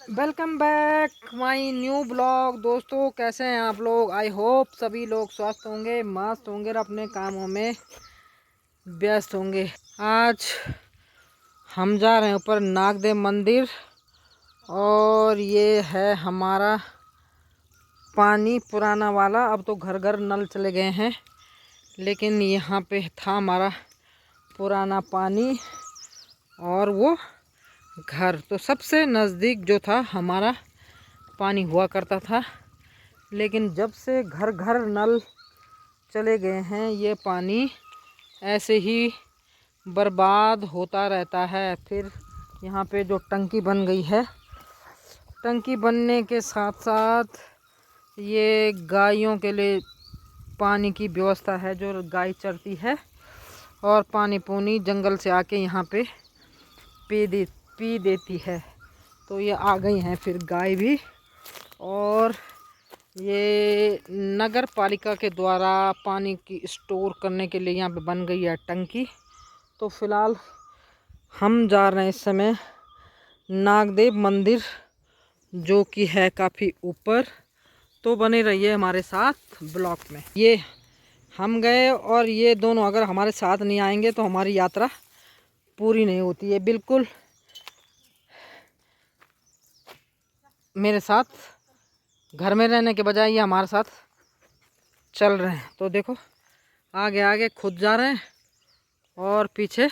Welcome back my new blog. दोस्तों कैसे हैं आप लोग? आई होप सभी लोग स्वस्थ होंगे, मस्त होंगे और अपने कामों में व्यस्त होंगे। आज हम जा रहे हैं ऊपर नागदेव मंदिर और ये है हमारा पानी पुराना वाला। अब तो घर घर नल चले गए हैं, लेकिन यहाँ पे था हमारा पुराना पानी और वो घर तो सबसे नज़दीक जो था हमारा पानी हुआ करता था। लेकिन जब से घर घर नल चले गए हैं, ये पानी ऐसे ही बर्बाद होता रहता है। फिर यहाँ पे जो टंकी बन गई है, टंकी बनने के साथ साथ ये गायों के लिए पानी की व्यवस्था है, जो गाय चरती है और पानी पूनी जंगल से आके यहाँ पे पी देती है। तो ये आ गई हैं फिर गाय भी। और ये नगर पालिका के द्वारा पानी की स्टोर करने के लिए यहाँ पे बन गई है टंकी। तो फिलहाल हम जा रहे हैं इस समय नागदेव मंदिर, जो कि है काफ़ी ऊपर। तो बने रहिए हमारे साथ ब्लॉग में। ये हम गए और ये दोनों अगर हमारे साथ नहीं आएंगे तो हमारी यात्रा पूरी नहीं होती है। बिल्कुल मेरे साथ घर में रहने के बजाय ये हमारे साथ चल रहे हैं। तो देखो आगे आगे खुद जा रहे हैं और पीछे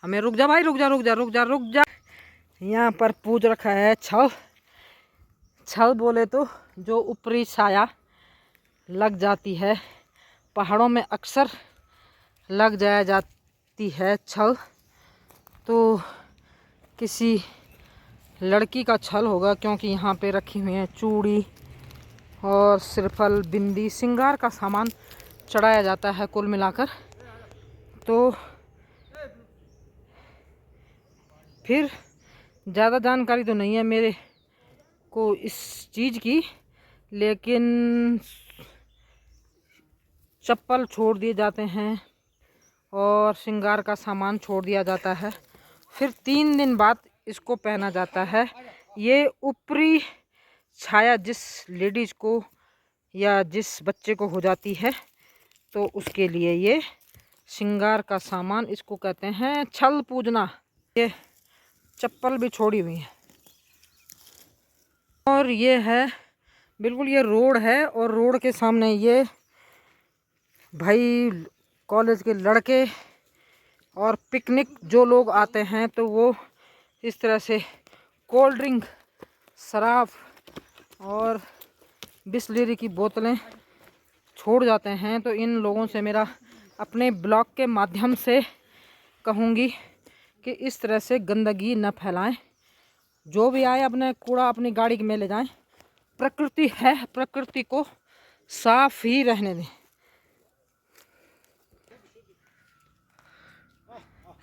हमें रुक जा भाई, रुक जा रुक जा रुक जा रुक जा। यहाँ पर पूज रखा है छल। छल बोले तो जो ऊपरी छाया लग जाती है पहाड़ों में, अक्सर लग जाती है छल। तो किसी लड़की का छल होगा, क्योंकि यहाँ पे रखी हुई है चूड़ी और सिरफल, बिंदी, श्रृंगार का सामान चढ़ाया जाता है कुल मिलाकर। तो फिर ज़्यादा जानकारी तो नहीं है मेरे को इस चीज़ की, लेकिन चप्पल छोड़ दिए जाते हैं और श्रृंगार का सामान छोड़ दिया जाता है। फिर 3 दिन बाद इसको पहना जाता है। ये ऊपरी छाया जिस लेडीज़ को या जिस बच्चे को हो जाती है, तो उसके लिए ये श्रृंगार का सामान, इसको कहते हैं छल पूजना। ये चप्पल भी छोड़ी हुई है। और ये है बिल्कुल ये रोड है और रोड के सामने ये भाई कॉलेज के लड़के और पिकनिक जो लोग आते हैं, तो वो इस तरह से कोल्ड ड्रिंक, शराब और बिस्लेरी की बोतलें छोड़ जाते हैं। तो इन लोगों से मेरा अपने ब्लॉग के माध्यम से कहूँगी कि इस तरह से गंदगी न फैलाएं। जो भी आए अपने कूड़ा अपनी गाड़ी में ले जाएं। प्रकृति है, प्रकृति को साफ ही रहने दें।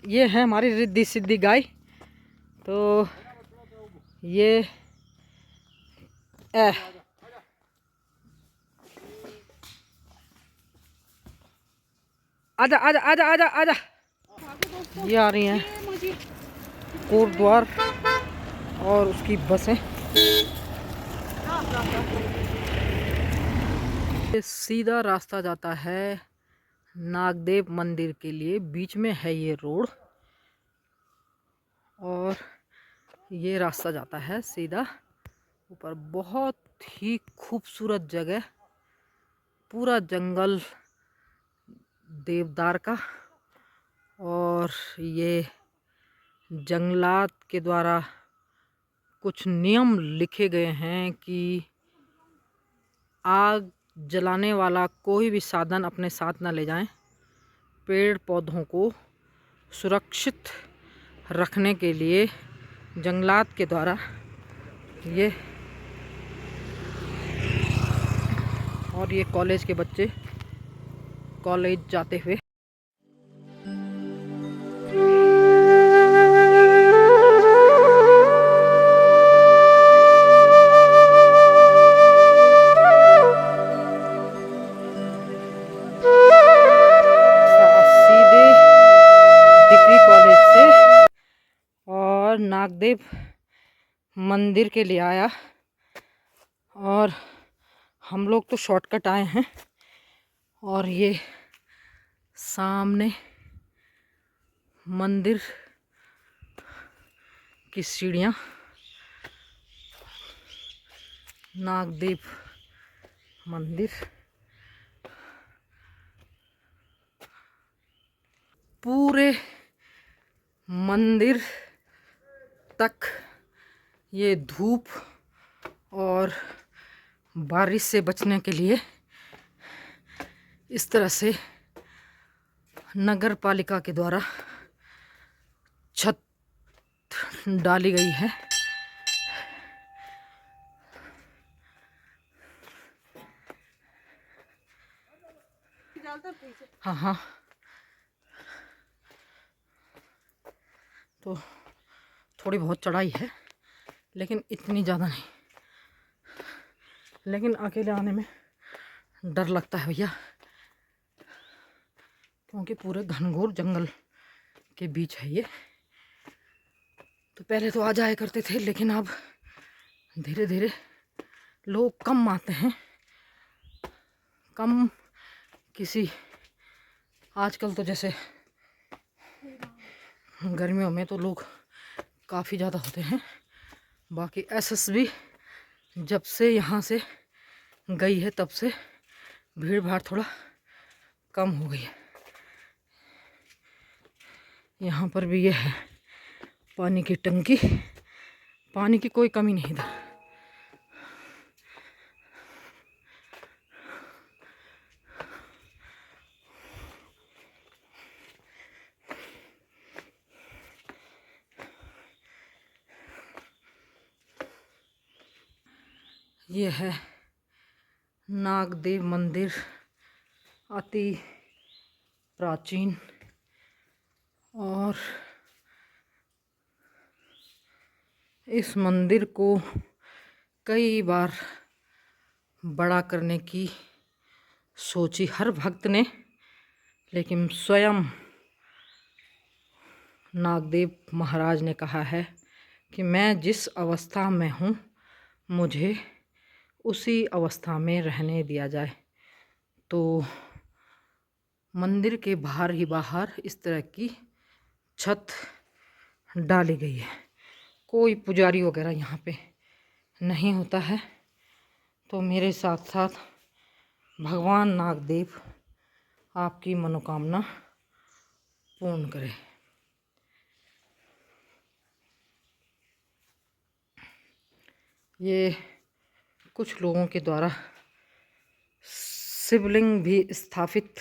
ये है हमारी रिद्धि सिद्धि गाय। तो ये आजा आजा आजा आजा आजा। ये आ रही हैं कोटद्वार और उसकी बसें। ये सीधा रास्ता जाता है नागदेव मंदिर के लिए। बीच में है ये रोड और ये रास्ता जाता है सीधा ऊपर। बहुत ही खूबसूरत जगह, पूरा जंगल देवदार का। और ये जंगलात के द्वारा कुछ नियम लिखे गए हैं कि आग जलाने वाला कोई भी साधन अपने साथ ना ले जाएं। पेड़ पौधों को सुरक्षित रखने के लिए जंगलात के द्वारा ये। और ये कॉलेज के बच्चे कॉलेज जाते हुए। नागदेव मंदिर के लिए आया और हम लोग तो शॉर्टकट आए हैं। और ये सामने मंदिर की सीढ़ियाँ, नागदेव मंदिर। पूरे मंदिर तक ये धूप और बारिश से बचने के लिए इस तरह से नगर पालिका के द्वारा छत डाली गई है। हाँ हाँ, तो थोड़ी बहुत चढ़ाई है लेकिन इतनी ज़्यादा नहीं। लेकिन अकेले आने में डर लगता है भैया, क्योंकि पूरे घनघोर जंगल के बीच है ये। तो पहले तो आ जाया करते थे, लेकिन अब धीरे धीरे लोग कम आते हैं। कम किसी, आजकल तो जैसे गर्मियों में तो लोग काफ़ी ज़्यादा होते हैं। बाकी एसएसबी जब से यहाँ से गई है तब से भीड़ भाड़ थोड़ा कम हो गई है। यहाँ पर भी ये है पानी की टंकी, पानी की कोई कमी नहीं इधर। ये है नागदेव मंदिर, अति प्राचीन। और इस मंदिर को कई बार बड़ा करने की सोची हर भक्त ने, लेकिन स्वयं नागदेव महाराज ने कहा है कि मैं जिस अवस्था में हूँ मुझे उसी अवस्था में रहने दिया जाए। तो मंदिर के बाहर ही बाहर इस तरह की छत डाली गई है। कोई पुजारी वगैरह यहाँ पे नहीं होता है। तो मेरे साथ साथ भगवान नागदेव आपकी मनोकामना पूर्ण करे। ये कुछ लोगों के द्वारा शिवलिंग भी स्थापित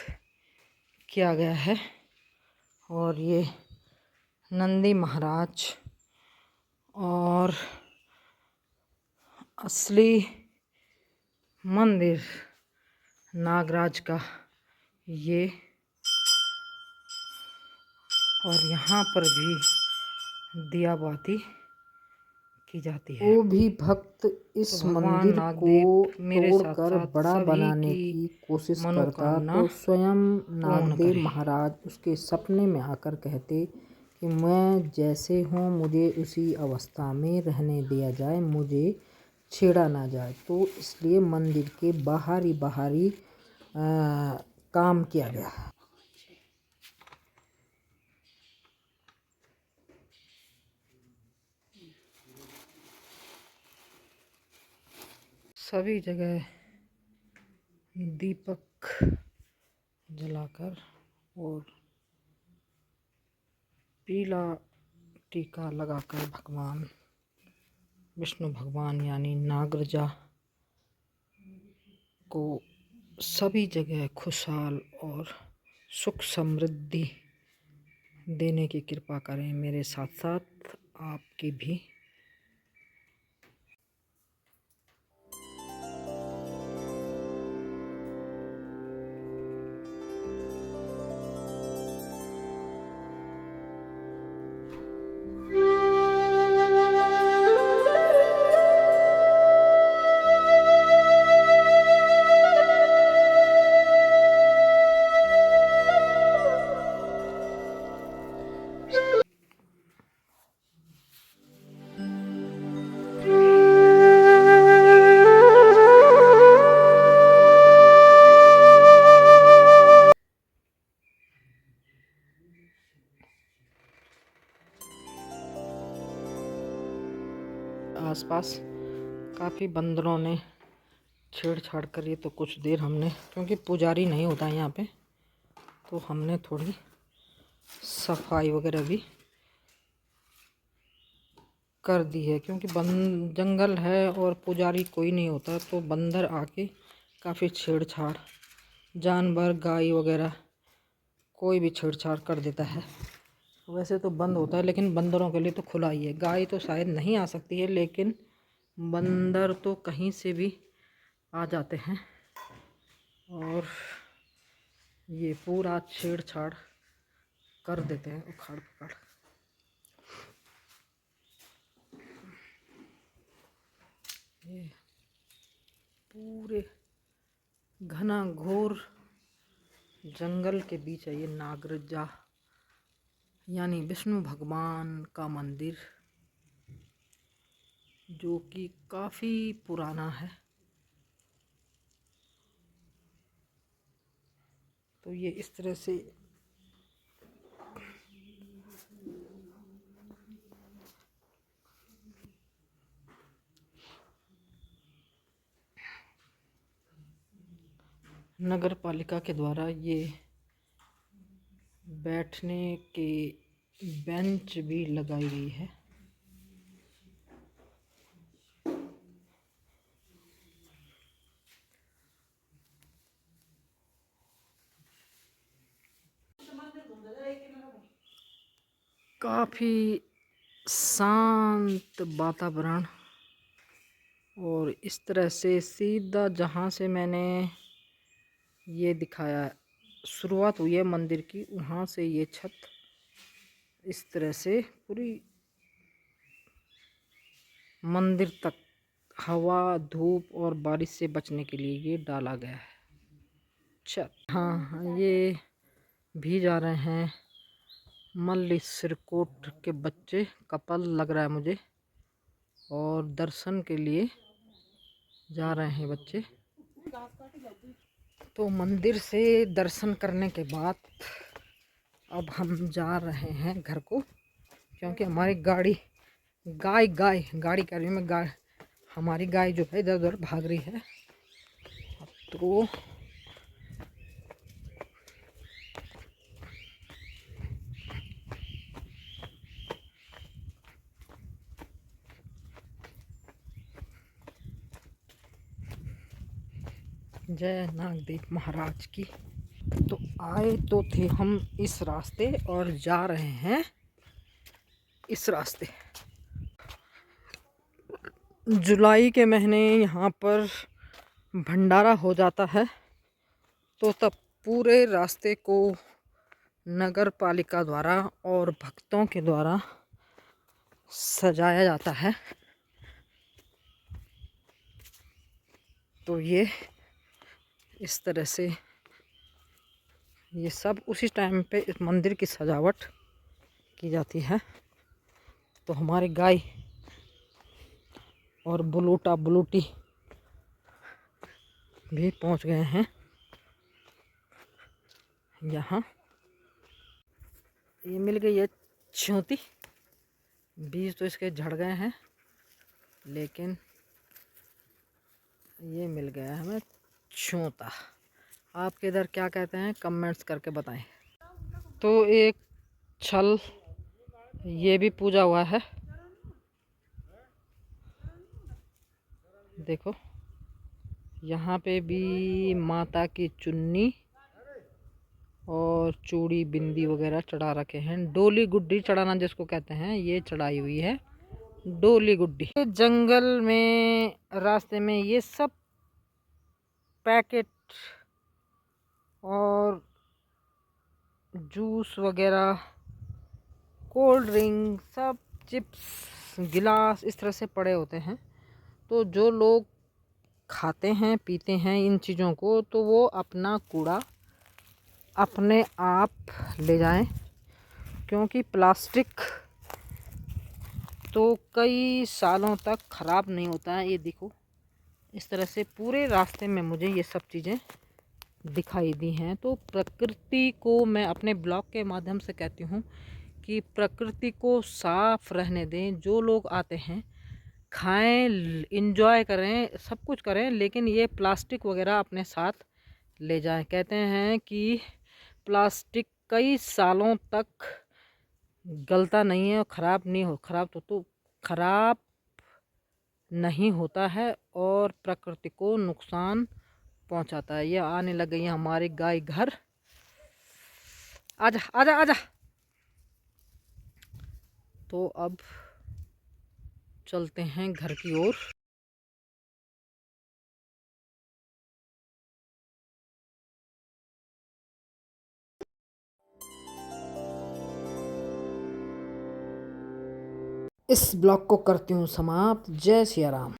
किया गया है। और ये नंदी महाराज और असली मंदिर नागराज का ये, और यहाँ पर भी दिया बाती की जाती है। वो भी भक्त इस तो मंदिर को तोड़कर बड़ा बनाने की कोशिश करता तो स्वयं नागदेव महाराज उसके सपने में आकर कहते कि मैं जैसे हूँ मुझे उसी अवस्था में रहने दिया जाए, मुझे छेड़ा ना जाए। तो इसलिए मंदिर के बाहरी काम किया गया। सभी जगह दीपक जलाकर और पीला टीका लगाकर भगवान विष्णु भगवान यानी नागराजा को सभी जगह खुशहाल और सुख समृद्धि देने की कृपा करें। मेरे साथ साथ आपकी भी। आसपास काफ़ी बंदरों ने छेड़छाड़ करी, तो कुछ देर हमने, क्योंकि पुजारी नहीं होता है यहाँ पे, तो हमने थोड़ी सफाई वगैरह भी कर दी है। क्योंकि जंगल है और पुजारी कोई नहीं होता, तो बंदर आके काफ़ी छेड़छाड़, जानवर गाय वगैरह कोई भी छेड़छाड़ कर देता है। वैसे तो बंद होता है, लेकिन बंदरों के लिए तो खुला ही है। गाय तो शायद नहीं आ सकती है, लेकिन बंदर तो कहीं से भी आ जाते हैं और ये पूरा छेड़छाड़ कर देते हैं, उखाड़ पकड़। ये पूरे घना घोर जंगल के बीच है ये नागरजा, यानी विष्णु भगवान का मंदिर, जो कि काफ़ी पुराना है। तो ये इस तरह से नगर पालिका के द्वारा ये बैठने के बेंच भी लगाई गई है। काफ़ी शांत वातावरण, और इस तरह से सीधा जहाँ से मैंने ये दिखाया, शुरुआत हुई है मंदिर की, वहाँ से ये छत इस तरह से पूरी मंदिर तक हवा, धूप और बारिश से बचने के लिए ये डाला गया है छत। हाँ, ये भी जा रहे हैं मल्ली सिरकोट के बच्चे, कपल लग रहा है मुझे, और दर्शन के लिए जा रहे हैं बच्चे। तो मंदिर से दर्शन करने के बाद अब हम जा रहे हैं घर को, क्योंकि हमारी गाड़ी गाड़ी कर रही मैं, गाय, हमारी गाय जो है इधर उधर भाग रही है। तो जय नागदेव महाराज की। तो आए तो थे हम इस रास्ते और जा रहे हैं इस रास्ते। जुलाई के महीने यहाँ पर भंडारा हो जाता है, तो तब पूरे रास्ते को नगर पालिका द्वारा और भक्तों के द्वारा सजाया जाता है। तो ये इस तरह से ये सब उसी टाइम पे इस मंदिर की सजावट की जाती है। तो हमारी गाय और बुलूटी भी पहुंच गए हैं यहाँ। ये मिल गई है छ्योती, बीज तो इसके झड़ गए हैं, लेकिन ये मिल गया है हमें छ्योता। आपके इधर क्या कहते हैं कमेंट्स करके बताएं। तो एक छल ये भी पूजा हुआ है, देखो यहाँ पे भी माता की चुन्नी और चूड़ी बिंदी वगैरह चढ़ा रखे हैं। डोली गुड्डी चढ़ाना जिसको कहते हैं, ये चढ़ाई हुई है डोली गुड्डी। जंगल में रास्ते में ये सब पैकेट और जूस वगैरह, कोल्ड ड्रिंक, सब चिप्स, गिलास इस तरह से पड़े होते हैं। तो जो लोग खाते हैं पीते हैं इन चीज़ों को, तो वो अपना कूड़ा अपने आप ले जाएं, क्योंकि प्लास्टिक तो कई सालों तक ख़राब नहीं होता है। ये देखो इस तरह से पूरे रास्ते में मुझे ये सब चीज़ें दिखाई दी हैं। तो प्रकृति को मैं अपने ब्लॉग के माध्यम से कहती हूँ कि प्रकृति को साफ रहने दें। जो लोग आते हैं खाएं, इंजॉय करें, सब कुछ करें, लेकिन ये प्लास्टिक वगैरह अपने साथ ले जाएं। कहते हैं कि प्लास्टिक कई सालों तक गलता नहीं है और ख़राब नहीं हो, ख़राब तो ख़राब नहीं होता है और प्रकृति को नुकसान पहुंचाता है। ये आने लग गई है हमारी गाय घर। आजा आजा आजा। तो अब चलते हैं घर की ओर। इस ब्लॉग को करती हूँ समाप्त। जय सिया राम।